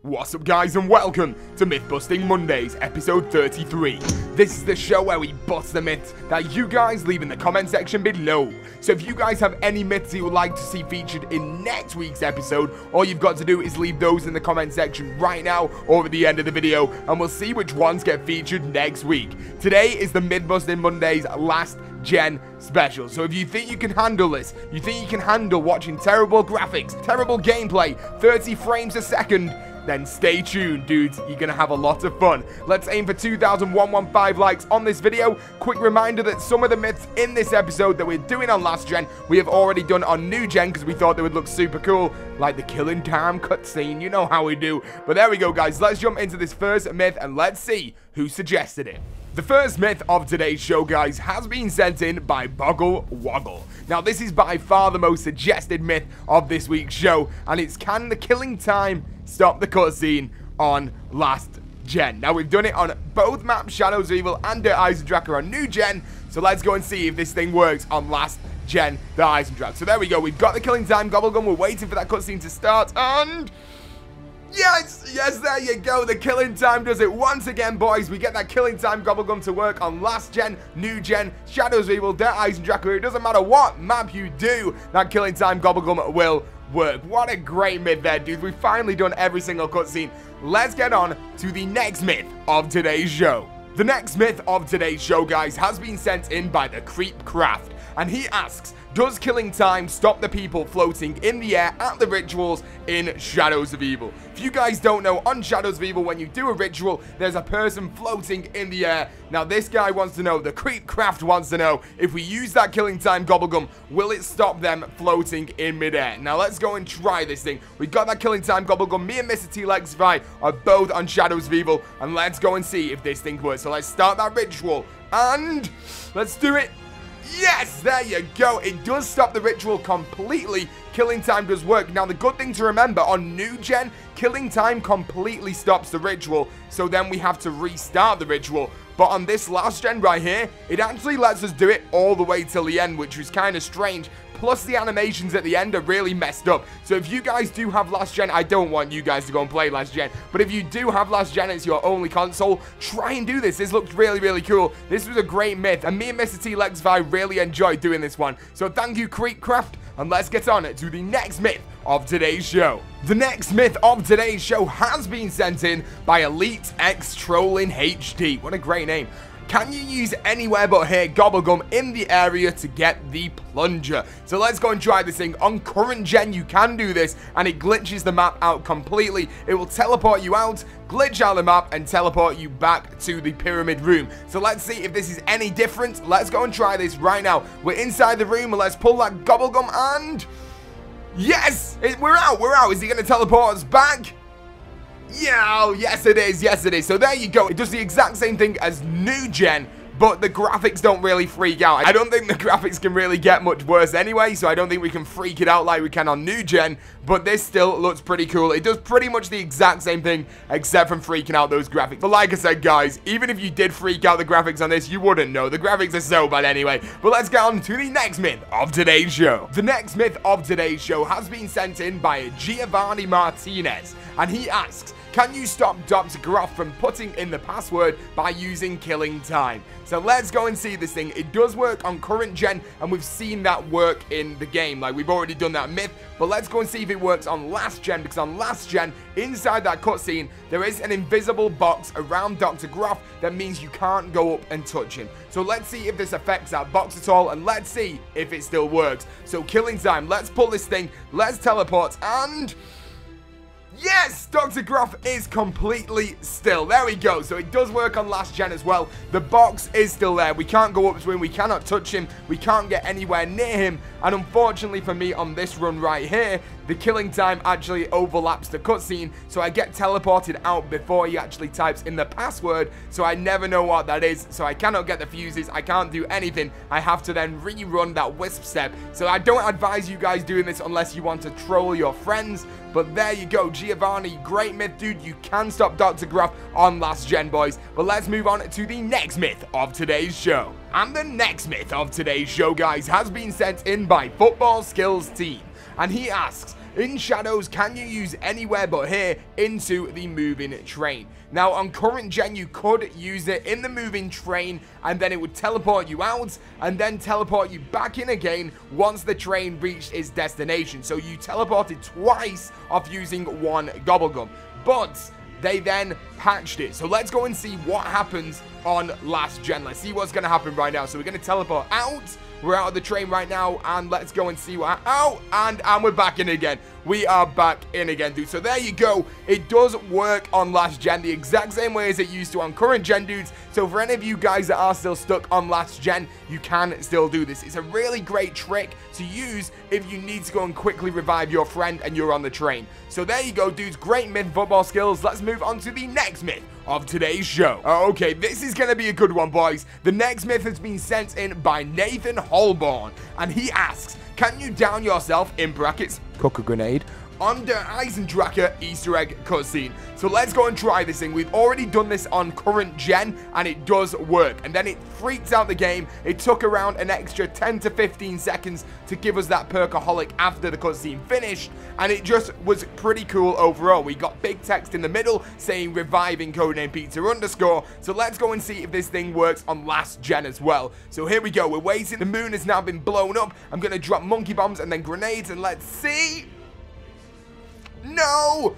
What's up guys and welcome to Myth-Busting Mondays episode 33. This is the show where we bust the myths that you guys leave in the comment section below. So if you guys have any myths you would like to see featured in next week's episode, all you've got to do is leave those in the comment section right now or at the end of the video and we'll see which ones get featured next week. Today is the Myth-Busting Mondays last gen special. So if you think you can handle this, you think you can handle watching terrible graphics, terrible gameplay, 30 frames a second, then stay tuned, dudes. You're gonna have a lot of fun. Let's aim for 2,115 likes on this video. Quick reminder that some of the myths in this episode that we're doing on last gen, we have already done on new gen because we thought they would look super cool, like the killing time cutscene. You know how we do. But there we go, guys. Let's jump into this first myth and let's see who suggested it. The first myth of today's show, guys, has been sent in by Boggle Woggle. Now, this is by far the most suggested myth of this week's show, and it's can the killing time stop the cutscene on last gen? Now, we've done it on both maps, Shadows of Evil and Dirt Eisendrache on new gen, so let's go and see if this thing works on last gen, the Eisendrache. So there we go, we've got the killing time Gobblegum, we're waiting for that cutscene to start, and yes, there you go. The killing time does it once again, boys. We get that killing time Gobblegum to work on last gen, new gen, Shadows of Evil, Dirt Eisendrache. It doesn't matter what map you do, that killing time Gobblegum will work. What a great myth there, dude. We've finally done every single cutscene. Let's get on to the next myth of today's show. The next myth of today's show, guys, has been sent in by the Creepcraft, and he asks, does killing time stop the people floating in the air at the rituals in Shadows of Evil? If you guys don't know, on Shadows of Evil, when you do a ritual, there's a person floating in the air. Now, this guy wants to know, the Creepcraft wants to know, if we use that killing time Gobblegum, will it stop them floating in midair? Now, let's go and try this thing. We got that killing time Gobblegum. Me and Mr. T-Lexify are both on Shadows of Evil, and let's go and see if this thing works. So let's start that ritual, and let's do it. Yes, there you go. It does stop the ritual completely. Killing time does work. Now, the good thing to remember, on new gen, killing time completely stops the ritual. So then we have to restart the ritual. But on this last gen right here, it actually lets us do it all the way till the end, which was kind of strange. Plus, the animations at the end are really messed up. So if you guys do have last gen, I don't want you guys to go and play last gen. But if you do have last gen, it's your only console, try and do this. This looks really, really cool. This was a great myth. And me and Mr. T-Lexify really enjoyed doing this one. So thank you, Creepcraft. And let's get on to the next myth of today's show. The next myth of today's show has been sent in by Elite X Trolling HD. What a great name. Can you use anywhere but here Gobblegum in the area to get the plunger? So let's go and try this thing. On current gen, you can do this, and it glitches the map out completely. It will teleport you out, glitch out the map, and teleport you back to the pyramid room. So let's see if this is any different. Let's go and try this right now. We're inside the room, and let's pull that Gobblegum, and yes! We're out. Is he going to teleport us back? Yeah, oh, yes it is. So there you go. It does the exact same thing as new gen, but the graphics don't really freak out. I don't think the graphics can really get much worse anyway, so I don't think we can freak it out like we can on new gen, but this still looks pretty cool. It does pretty much the exact same thing, except from freaking out those graphics. But like I said, guys, even if you did freak out the graphics on this, you wouldn't know. The graphics are so bad anyway. But let's get on to the next myth of today's show. The next myth of today's show has been sent in by Giovany Martinez, and he asks, can you stop Dr. Groff from putting in the password by using killing time? So let's go and see this thing. It does work on current gen, and we've seen that work in the game. Like, we've already done that myth, but let's go and see if it works on last gen, because on last gen, inside that cutscene, there is an invisible box around Dr. Groff that means you can't go up and touch him. So let's see if this affects that box at all, and let's see if it still works. So killing time, let's pull this thing, let's teleport, and yes, Dr. Groff is completely still. There we go. So it does work on last gen as well. The box is still there. We can't go up to him. We cannot touch him. We can't get anywhere near him. And unfortunately for me on this run right here, the killing time actually overlaps the cutscene, so I get teleported out before he actually types in the password, so I never know what that is, so I cannot get the fuses, I can't do anything. I have to then rerun that wisp step, so I don't advise you guys doing this unless you want to troll your friends. But there you go, Giovany, great myth, dude. You can stop Dr. Groff on last gen, boys. But let's move on to the next myth of today's show. And the next myth of today's show, guys, has been sent in by Football Skills Team. and he asks, in Shadows, can you use anywhere but here into the moving train? Now, on current gen, you could use it in the moving train, and then it would teleport you out, and then teleport you back in again once the train reached its destination. So you teleported twice off using one Gobblegum. But they then patched it. So let's go and see what happens on last gen. Let's see what's going to happen right now. So we're going to teleport out. We're out of the train right now, and let's go and see what... Oh, and we're back in again. We are back in again, dude. So there you go. It does work on last gen the exact same way as it used to on current gen, dudes. So for any of you guys that are still stuck on last gen, you can still do this. It's a really great trick to use if you need to go and quickly revive your friend and you're on the train. So there you go, dudes. Great myth football skills. Let's move on to the next myth of today's show. Okay, this is going to be a good one, boys. The next myth has been sent in by Nathan Holborn, and he asks, can you down yourself, in brackets, cook a grenade, on the Eisendrache Easter egg cutscene? So let's go and try this thing. We've already done this on current gen, and it does work. And then it freaks out the game. It took around an extra 10 to 15 seconds to give us that perkaholic after the cutscene finished, and it just was pretty cool overall. We got big text in the middle saying reviving CodeNamePizza_. So let's go and see if this thing works on last gen as well. So here we go. We're waiting. The moon has now been blown up. I'm going to drop monkey bombs and then grenades, and let's see. No,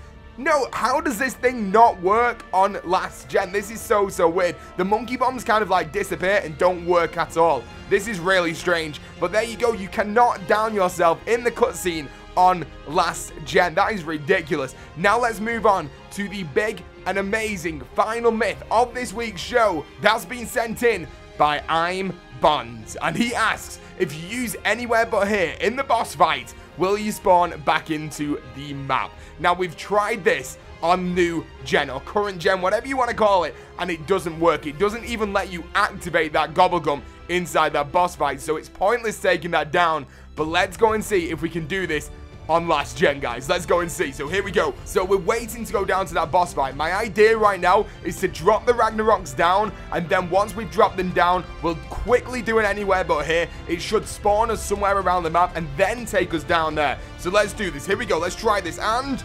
how does this thing not work on last gen? This is so weird. The monkey bombs kind of like disappear and don't work at all. This is really strange, but there you go. You cannot down yourself in the cutscene on last gen. That is ridiculous. Now let's move on to the big and amazing final myth of this week's show that's been sent in by I'm Bonds, and he asks, if you use anywhere but here in the boss fight, will you spawn back into the map? Now, we've tried this on new gen or current gen, whatever you want to call it, and it doesn't work. It doesn't even let you activate that Gobblegum inside that boss fight, so it's pointless taking that down. But let's go and see if we can do this on last gen, guys. Let's go and see. So here we go. So we're waiting to go down to that boss fight. My idea right now is to drop the Ragnaroks down, and then once we've dropped them down, we'll quickly do it anywhere but here. It should spawn us somewhere around the map and then take us down there. So let's do this. Here we go. Let's try this. And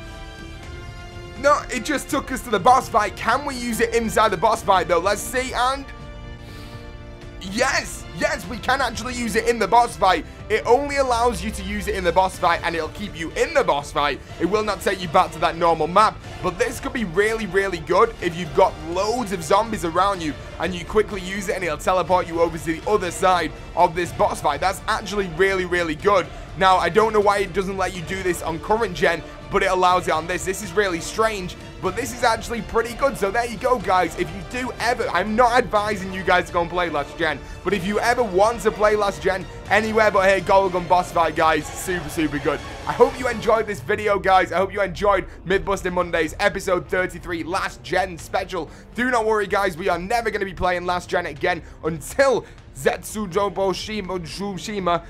no, it just took us to the boss fight. Can we use it inside the boss fight though? Let's see. And yes, we can actually use it in the boss fight. It only allows you to use it in the boss fight, and it'll keep you in the boss fight. It will not take you back to that normal map. But this could be really good if you've got loads of zombies around you and you quickly use it, and it'll teleport you over to the other side of this boss fight. That's actually really good. Now, I don't know why it doesn't let you do this on current gen, but it allows it on this. This is really strange, but this is actually pretty good. So there you go, guys. If you do ever, I'm not advising you guys to go and play last gen, but if you ever want to play last gen, anywhere but here, Gobblegum boss fight, guys, super good. I hope you enjoyed this video, guys. I hope you enjoyed Myth-Busting Mondays, episode 33, last gen special. Do not worry, guys. We are never going to be playing last gen again until Zetsujobo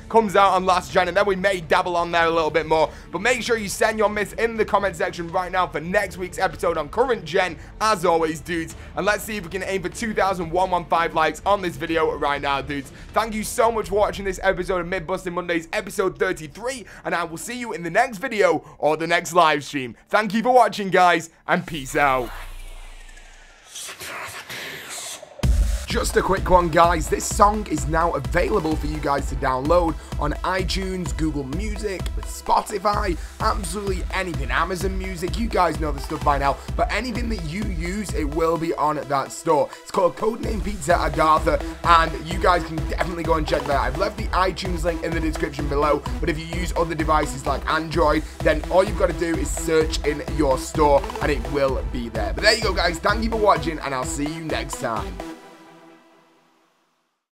comes out on last gen, and then we may dabble on there a little bit more. But make sure you send your myths in the comment section right now for next week's episode on current gen, as always, dudes. And let's see if we can aim for 2,115 likes on this video right now, dudes. Thank you so much for watching this episode of Myth-Busting Mondays, episode 33, and I will see you in the next video or the next live stream. Thank you for watching, guys, and peace out. Just a quick one, guys. This song is now available for you guys to download on iTunes, Google Music, Spotify, absolutely anything. Amazon Music, you guys know the stuff by now, but anything that you use, it will be on that store. It's called CodeNamePizza Agatha, and you guys can definitely go and check that out. I've left the iTunes link in the description below, but if you use other devices like Android, then all you've got to do is search in your store, and it will be there. But there you go, guys. Thank you for watching, and I'll see you next time.